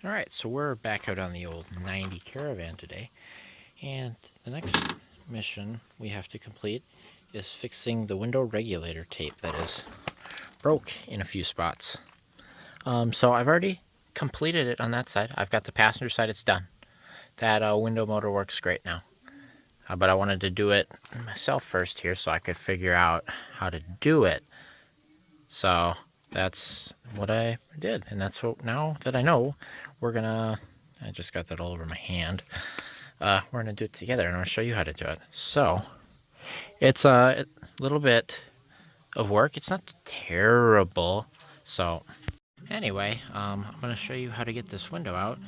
Alright, so we're back out on the old 90 Caravan today, and the next mission we have to complete is fixing the window regulator tape that is broke in a few spots. So I've already completed it on that side. I've got the passenger side, it's done. That window motor works great now. But I wanted to do it myself first here so I could figure out how to do it. So that's what I did, and that's what, now that I know, I just got that all over my hand. We're gonna do it together, and I'll show you how to do it. So it's a little bit of work. It's not terrible. So anyway, I'm gonna show you how to get this window out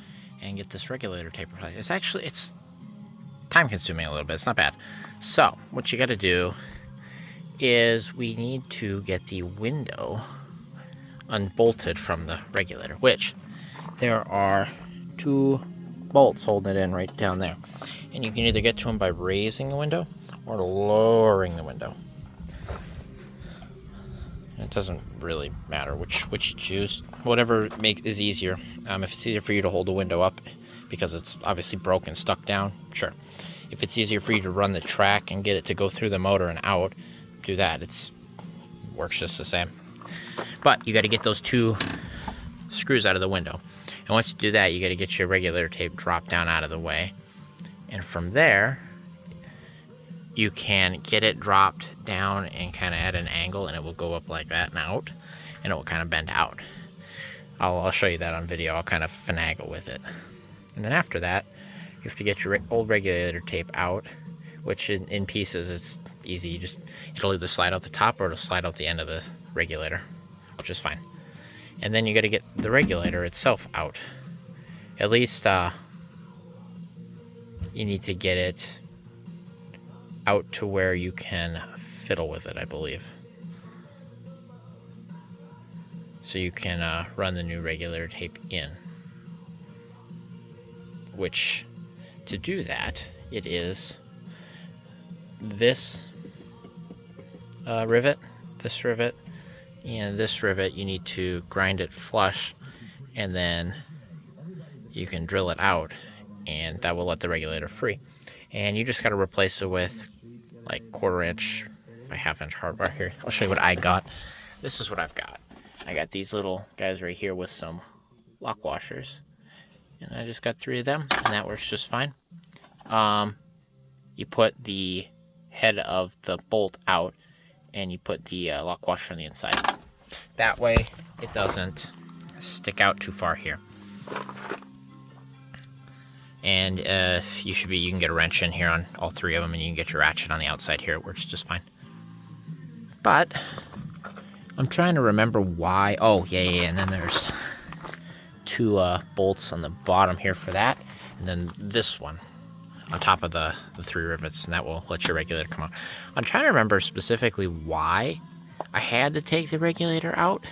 and get this regulator tape replaced. It's time consuming a little bit. It's not bad. So what you got to do is we need to get the window unbolted from the regulator, which there are two bolts holding it in right down there, and you can either get to them by raising the window or lowering the window. And it doesn't really matter which you choose, whatever is easier. If it's easier for you to hold the window up because it's obviously broken, stuck down, sure. If it's easier for you to run the track and get it to go through the motor and out, do that. It works just the same. But you got to get those two screws out of the window. And once you do that, you got to get your regulator tape dropped down out of the way. And from there, you can get it dropped down and kind of at an angle, and it will go up like that and out, and it will kind of bend out. I'll show you that on video. I'll kind of finagle with it. And then after that, you have to get your old regulator tape out, which in pieces, it's easy. It'll either slide out the top or it'll slide out the end of the regulator, which is fine. And then you got to get the regulator itself out. At least you need to get it out to where you can fiddle with it, I believe. So you can run the new regulator tape in. Which, to do that, it is this rivet, this rivet, and this rivet. You need to grind it flush, and then you can drill it out, and that will let the regulator free. And you just got to replace it with like 1/4 inch by 1/2 inch hardware here. I'll show you what I got. This is what I've got. I got these little guys right here with some lock washers, and I just got 3 of them, and that works just fine. You put the head of the bolt out, and you put the lock washer on the inside. That way it doesn't stick out too far here. And you can get a wrench in here on all 3 of them, and you can get your ratchet on the outside here. It works just fine. But I'm trying to remember why. Oh, yeah, and then there's 2 bolts on the bottom here for that, and then this one on top of the 3 rivets, and that will let your regulator come out. I'm trying to remember specifically why I had to take the regulator out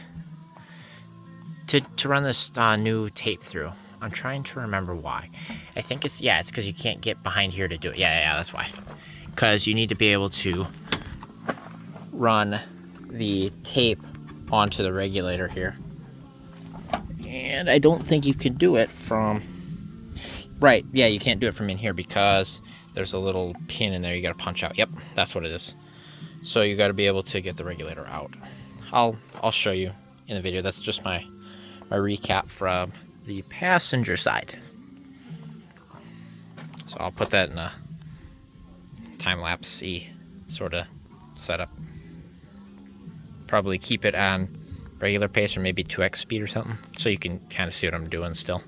to run this new tape through. I'm trying to remember why. I think it's because you can't get behind here to do it. Yeah, that's why. Because you need to be able to run the tape onto the regulator here. And I don't think you can do it from... Right, yeah, you can't do it from in here because there's a little pin in there you got to punch out. Yep, that's what it is. So you got to be able to get the regulator out. I'll show you in the video. That's just my recap from the passenger side. So I'll put that in a time-lapse-y sort of setup. Probably keep it on regular pace or maybe 2x speed or something, so you can kind of see what I'm doing still.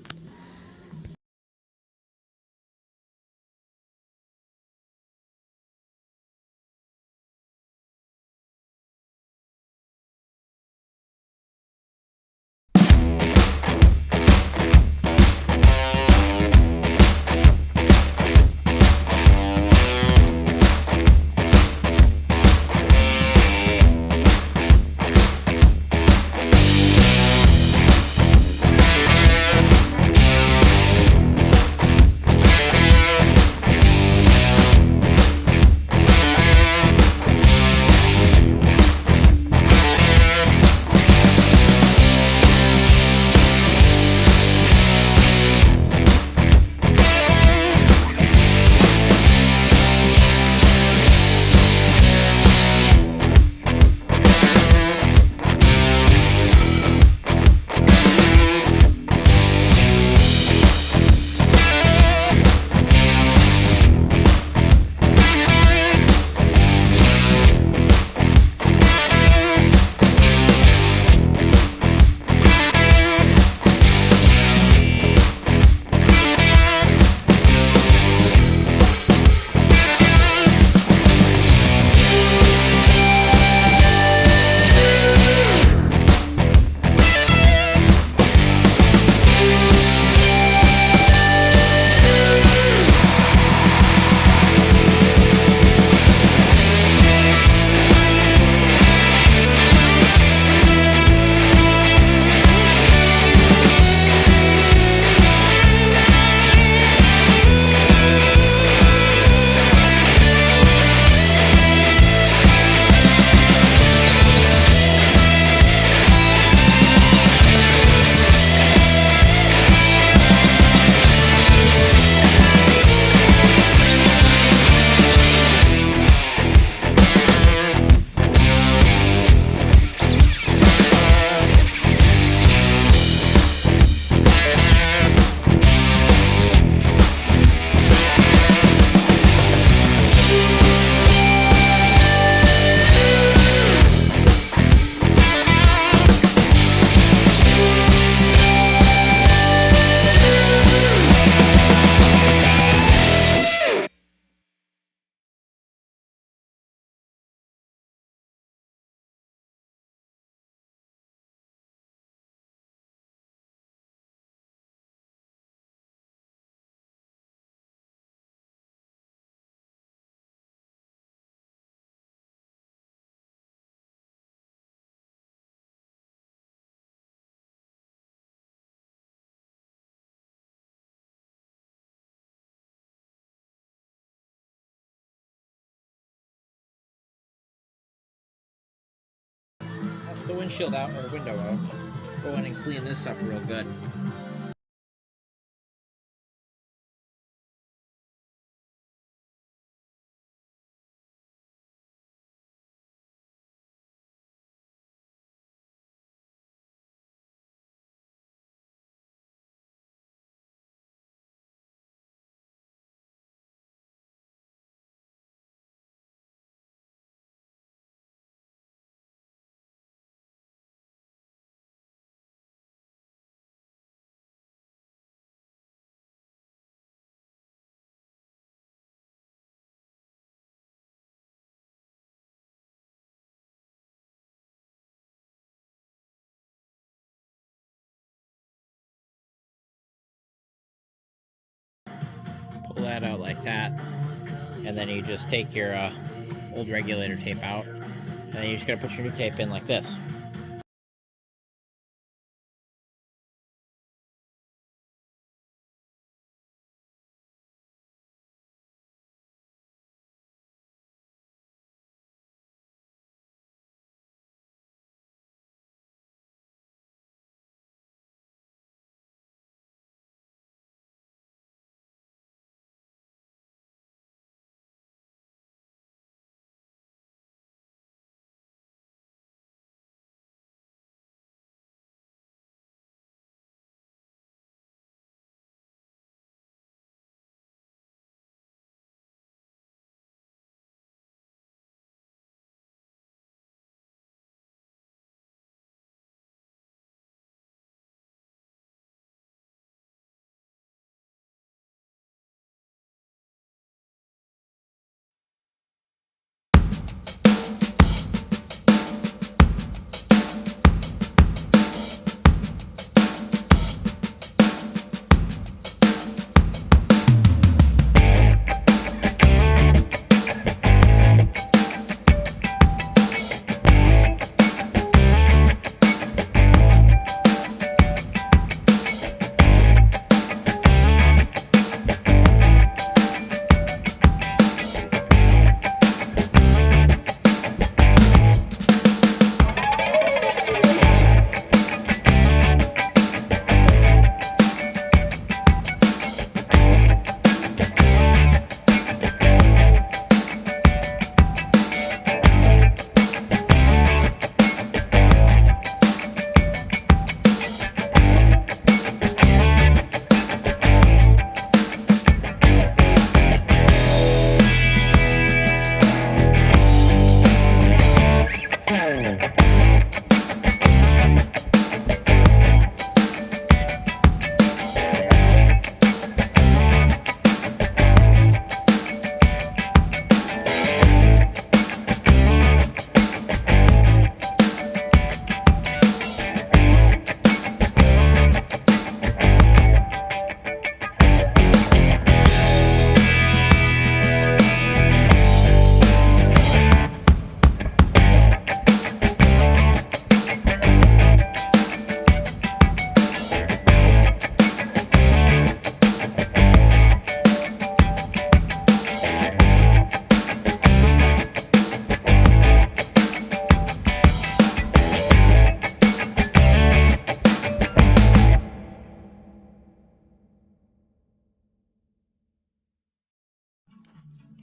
fix the windshield out, or window out, go in and clean this up real good. Pull that out like that, and then you just take your old regulator tape out, and then you just gotta put your new tape in like this.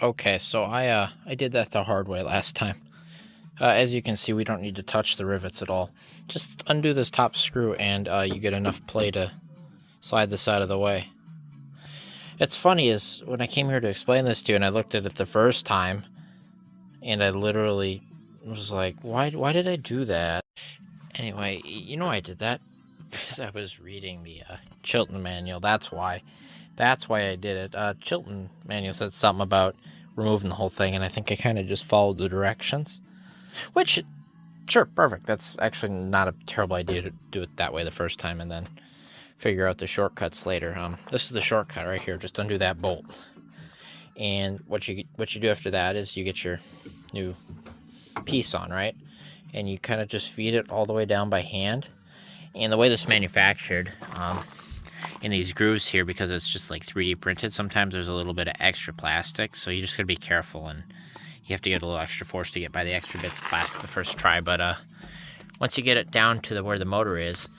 Okay, so I did that the hard way last time. As you can see, we don't need to touch the rivets at all. Just undo this top screw and you get enough play to slide this out of the way. It's funny is when I came here to explain this to you and I looked at it the first time and I literally was like, why did I do that? Anyway, you know I did that because I was reading the Chilton manual. That's why I did it. Chilton manual said something about removing the whole thing, and I think I kind of just followed the directions. Which, sure, perfect. That's actually not a terrible idea to do it that way the first time and then figure out the shortcuts later. This is the shortcut right here. Just undo that bolt. And what you do after that is you get your new piece on, right? And you kind of just feed it all the way down by hand. And the way this is manufactured, in these grooves here, because it's just like 3D printed, sometimes there's a little bit of extra plastic, so you just gotta be careful, and you have to get a little extra force to get by the extra bits of plastic the first try. But once you get it down to where the motor is,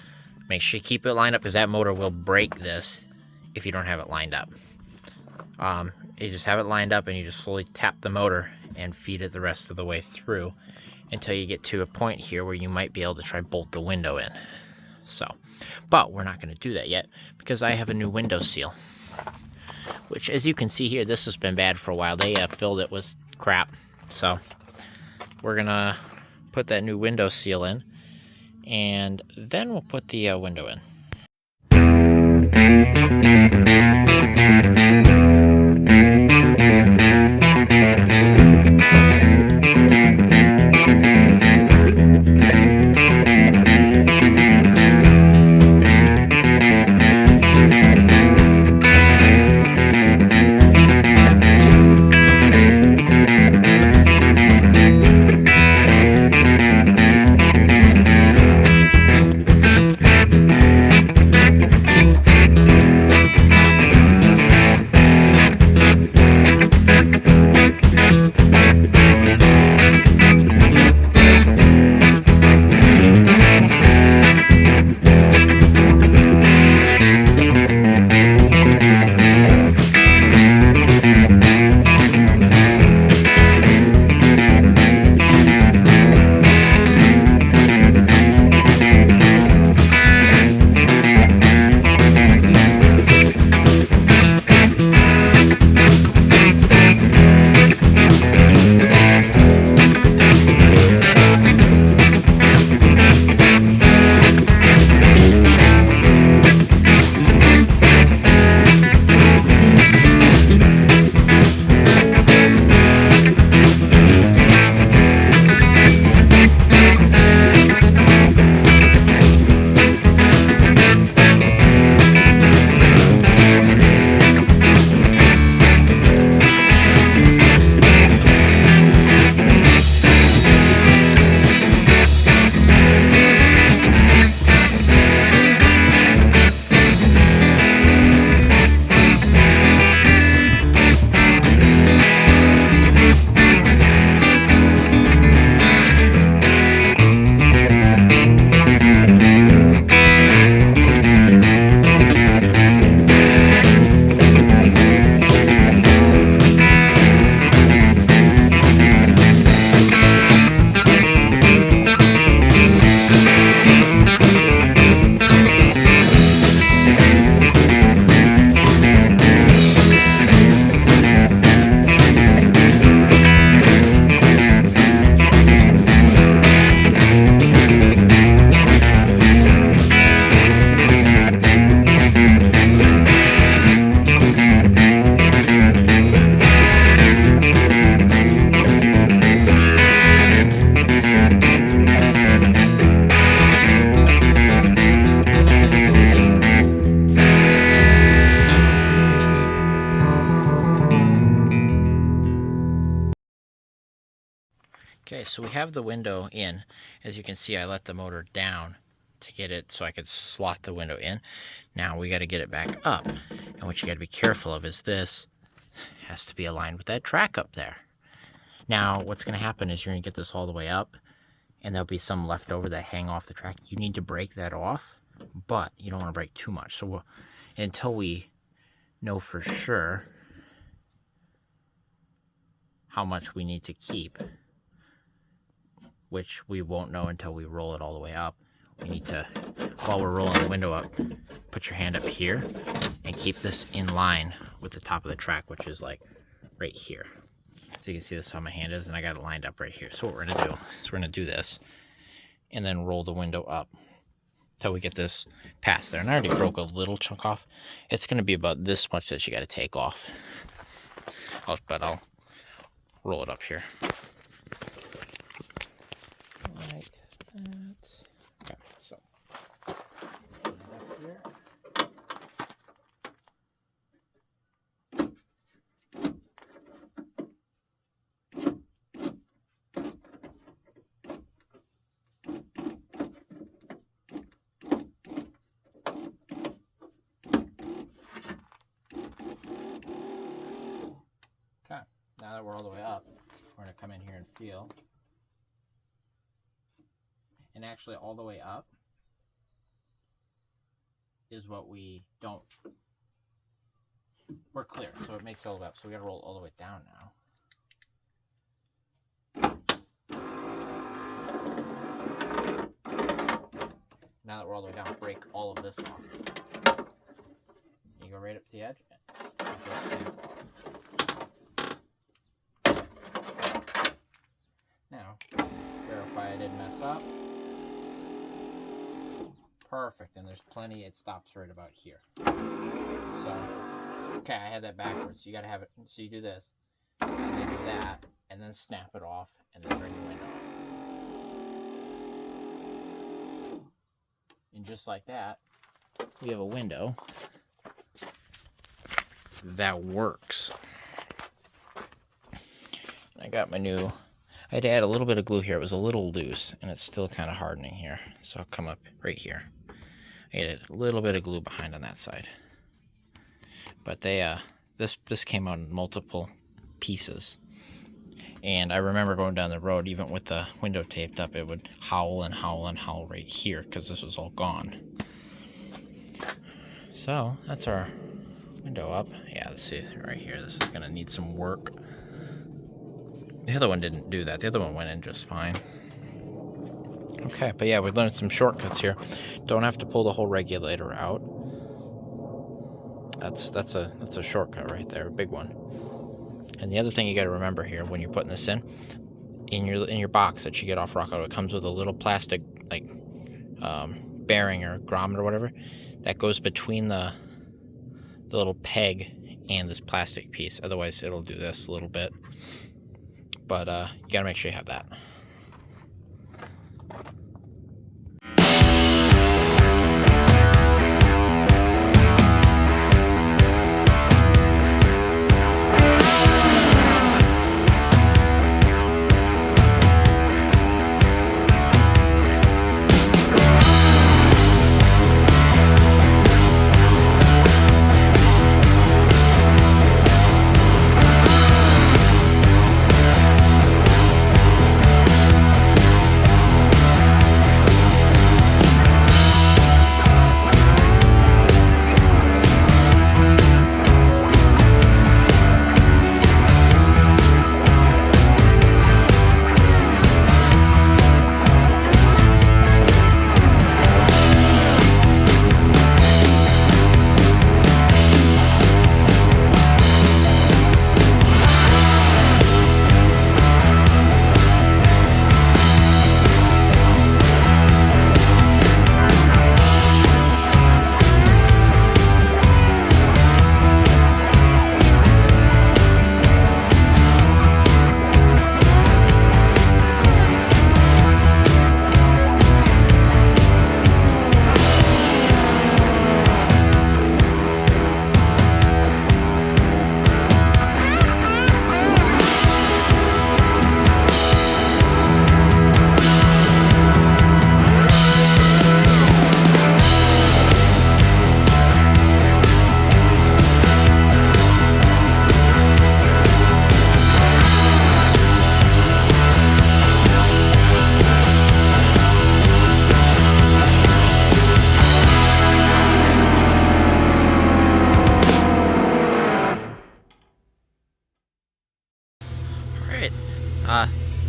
make sure you keep it lined up, because that motor will break this if you don't have it lined up. You just have it lined up and you just slowly tap the motor and feed it the rest of the way through until you get to a point here where you might be able to try bolt the window in. So, but we're not going to do that yet because I have a new window seal, which, as you can see here, this has been bad for a while. They filled it with crap. So we're going to put that new window seal in, and then we'll put the window in. Okay, so we have the window in. As you can see, I let the motor down to get it so I could slot the window in. Now we got to get it back up. And what you got to be careful of is this has to be aligned with that track up there. Now, what's going to happen is you're going to get this all the way up, and there'll be some left over that hang off the track. You need to break that off, but you don't want to break too much. So until we know for sure how much we need to keep, which we won't know until we roll it all the way up, we need to, while we're rolling the window up, put your hand up here and keep this in line with the top of the track, which is like right here. So you can see this is how my hand is, and I got it lined up right here. So what we're gonna do is we're gonna do this and then roll the window up until we get this past there. And I already broke a little chunk off. It's gonna be about this much that you gotta take off. But I'll roll it up here. Like that. Okay, so up here. Okay, now that we're all the way up, we're going to come in here and feel. and actually all the way up is what we don't. We're clear, so it makes it all the way up. So we gotta roll all the way down now. Now that we're all the way down, break all of this off. You go right up to the edge and just snap off. Now, verify I didn't mess up. Perfect, and there's plenty, it stops right about here. So, okay, I had that backwards, so you gotta have it, so you do this, and then do that, and then snap it off, and then bring your window up. And just like that, we have a window that works. I got my new, I had to add a little bit of glue here. It was a little loose, and it's still kind of hardening here. So I'll come up right here. I added a little bit of glue behind on that side. But they, this came out in multiple pieces. And I remember going down the road, even with the window taped up, it would howl and howl and howl right here because this was all gone. So that's our window up. Yeah, let's see right here. This is going to need some work. The other one didn't do that. The other one went in just fine. Okay, but yeah, we learned some shortcuts here. Don't have to pull the whole regulator out. That's a shortcut right there, a big one. And the other thing you got to remember here when you're putting this in your box that you get off Rock Auto, it comes with a little plastic like bearing or grommet or whatever that goes between the little peg and this plastic piece. Otherwise, it'll do this a little bit. But you got to make sure you have that.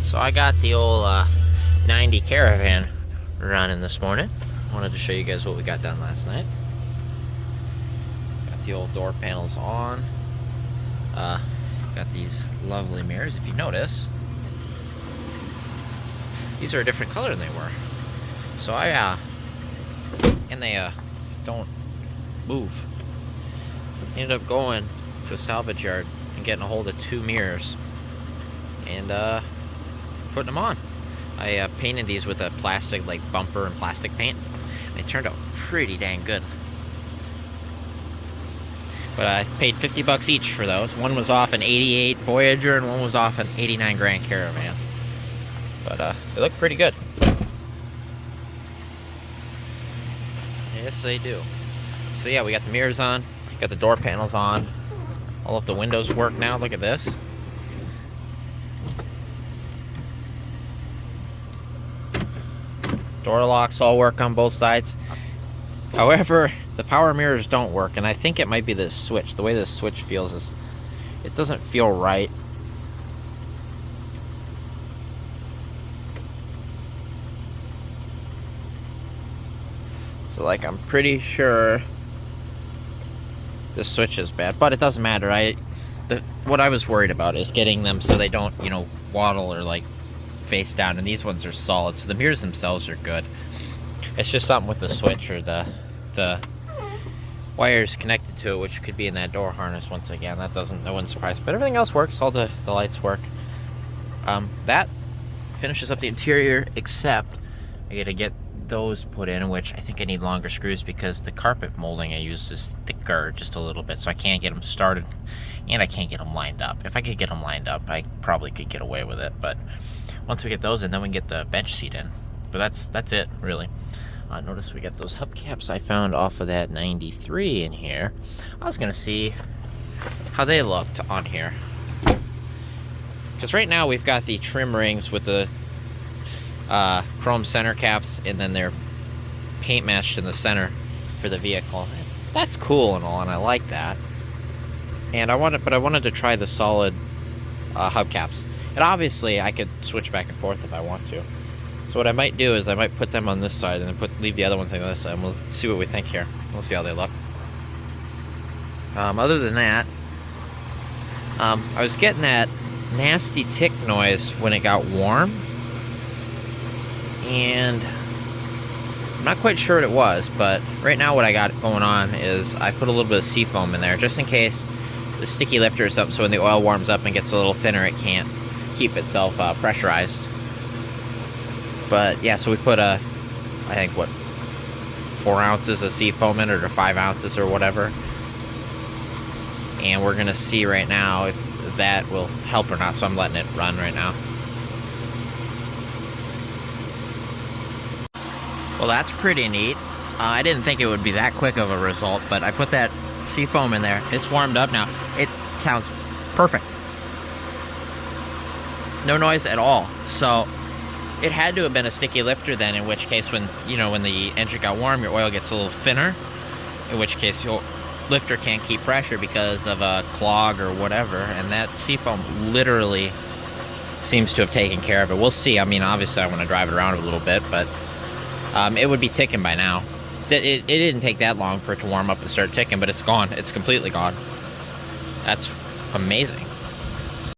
So I got the old 90 Caravan running this morning. Wanted to show you guys what we got done last night. Got the old door panels on. Got these lovely mirrors. If you notice, these are a different color than they were. So and they don't move. Ended up going to a salvage yard and getting a hold of 2 mirrors and putting them on. I painted these with a plastic like bumper and plastic paint. And they turned out pretty dang good. But I paid $50 each for those. One was off an 88 Voyager and one was off an 89 Grand Caravan. But they look pretty good. Yes, they do. So yeah, we got the mirrors on, got the door panels on. All of the windows work now. Look at this. Door locks all work on both sides. However, the power mirrors don't work, and I think it might be the switch. The way this switch feels is, it doesn't feel right. So like, I'm pretty sure this switch is bad, but it doesn't matter. What I was worried about is getting them so they don't, you know, waddle or like face down, and these ones are solid, so the mirrors themselves are good. It's just something with the switch or the wires connected to it, which could be in that door harness once again. That wouldn't surprise me. But everything else works. All the lights work. That finishes up the interior, except I gotta get those put in, which I think I need longer screws because the carpet molding I used is thicker just a little bit, so I can't get them started, and I can't get them lined up. If I could get them lined up, I probably could get away with it, but once we get those in, then we can get the bench seat in. But that's it, really. Notice we got those hubcaps I found off of that 93 in here. I was gonna see how they looked on here, because right now we've got the trim rings with the chrome center caps, and then they're paint matched in the center for the vehicle. That's cool and all, and I like that. And I wanted to try the solid hubcaps. And obviously I could switch back and forth if I want to. So what I might do is I might put them on this side and then leave the other ones on this side, and we'll see what we think here. We'll see how they look. Other than that, I was getting that nasty tick noise when it got warm, and I'm not quite sure what it was, but right now what I got going on is I put a little bit of seafoam in there just in case the sticky lifter or something, so when the oil warms up and gets a little thinner, it can't keep itself pressurized. But yeah, so we put I think, 4 ounces of seafoam in it, or 5 ounces or whatever. And we're gonna see right now if that will help or not, so I'm letting it run right now. Well, that's pretty neat. I didn't think it would be that quick of a result, but I put that seafoam in there. It's warmed up now. It sounds perfect. No noise at all. So it had to have been a sticky lifter then, in which case when the engine got warm, your oil gets a little thinner, in which case your lifter can't keep pressure because of a clog or whatever, and that seafoam literally seems to have taken care of it. We'll see. I mean, obviously I want to drive it around a little bit, but it would be ticking by now. It didn't take that long for it to warm up and start ticking, but it's gone. It's completely gone. That's amazing.